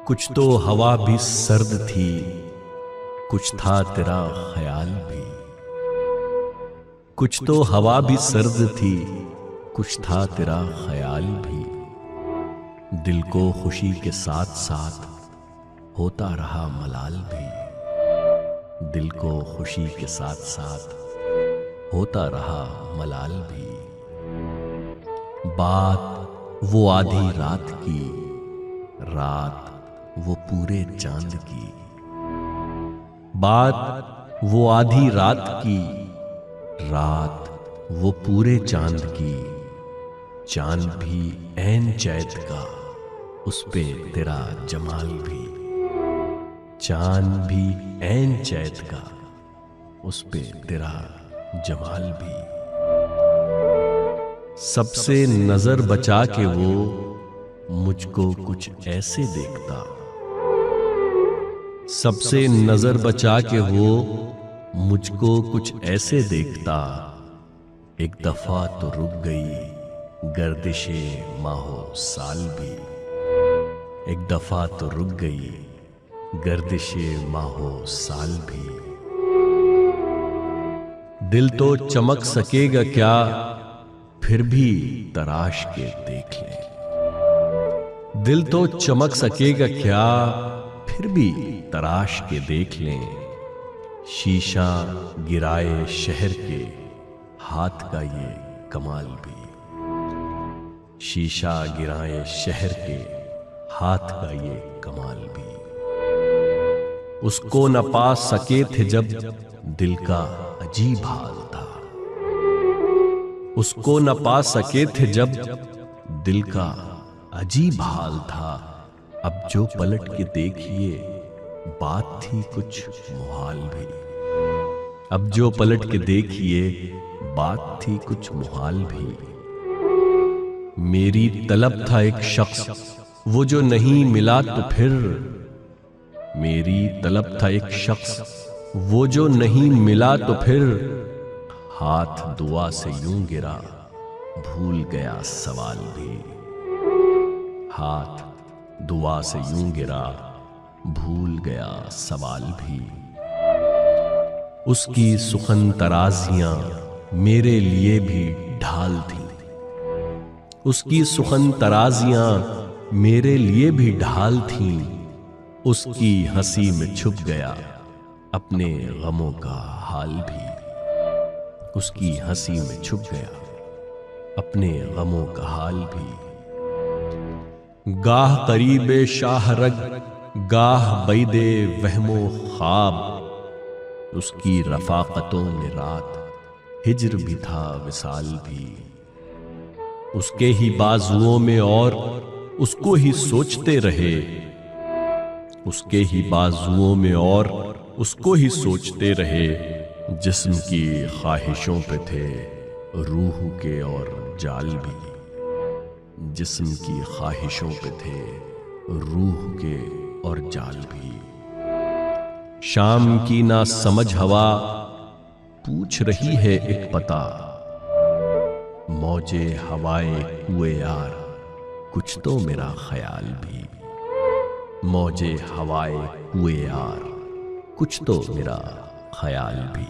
कुछ तो हवा भी सर्द थी, कुछ था तेरा ख्याल भी। कुछ तो हवा भी सर्द थी, कुछ था तेरा ख्याल भी। दिल को खुशी के साथ साथ होता रहा मलाल भी। दिल को खुशी के साथ साथ होता रहा मलाल भी। बात वो आधी रात की, रात वो पूरे चांद की। बात वो आधी रात की, रात वो पूरे चांद की। चांद भी ऐन चैत का, उस पे तेरा जमाल भी। चांद भी ऐन चैत का, उस पे तेरा जमाल भी। सबसे नजर बचा के वो मुझको कुछ ऐसे देखता। सबसे नजर बचा के वो मुझको कुछ ऐसे देखता। एक दफा तो रुक गई गर्दिशे माहो साल भी। एक दफा तो रुक गई गर्दिशे माहो साल भी। दिल तो चमक सकेगा क्या, फिर भी तराश के देख ले। दिल तो चमक सकेगा क्या, फिर भी तराश के देख लें। शीशा गिराए शहर के, हाथ का ये कमाल भी। शीशा गिराए शहर के, हाथ का ये कमाल भी। उसको न पा सके थे जब दिल का अजीब हाल था। उसको न पा सके थे जब दिल का अजीब हाल था। अब जो पलट के देखिए बात थी कुछ मुहाल भी। अब जो पलट के देखिए बात थी कुछ मुहाल भी। मेरी तलब था एक शख्स, वो जो नहीं मिला तो फिर। मेरी तलब था एक शख्स, वो जो नहीं मिला तो फिर। हाथ दुआ से यूं गिरा, भूल गया सवाल भी। हाथ दुआ से यूं गिरा, भूल गया सवाल भी। उसकी सुखन तराजियां मेरे लिए भी ढाल थी। उसकी सुखन तराजियां मेरे लिए भी ढाल थी। उसकी हंसी में छुप गया अपने गमों का हाल भी। उसकी हंसी में छुप गया अपने गमों का हाल भी। गाह करीबे शाहरग, गाह बैदे वहमो ख्वाब। उसकी रफाकतों में रात हिज्र भी था विसाल भी। उसके ही बाजुओं में और उसको ही सोचते रहे। उसके ही बाजुओं में और उसको ही सोचते रहे। जिस्म की ख्वाहिशों पे थे रूह के और जाल भी। जिस्म की ख्वाहिशों पे थे रूह के और जाल भी। शाम की ना समझ हवा पूछ रही है एक पता। मौजे हवाए कुए यार, कुछ तो मेरा ख्याल भी। मौजे हवाए कुए यार, कुछ तो मेरा ख्याल भी।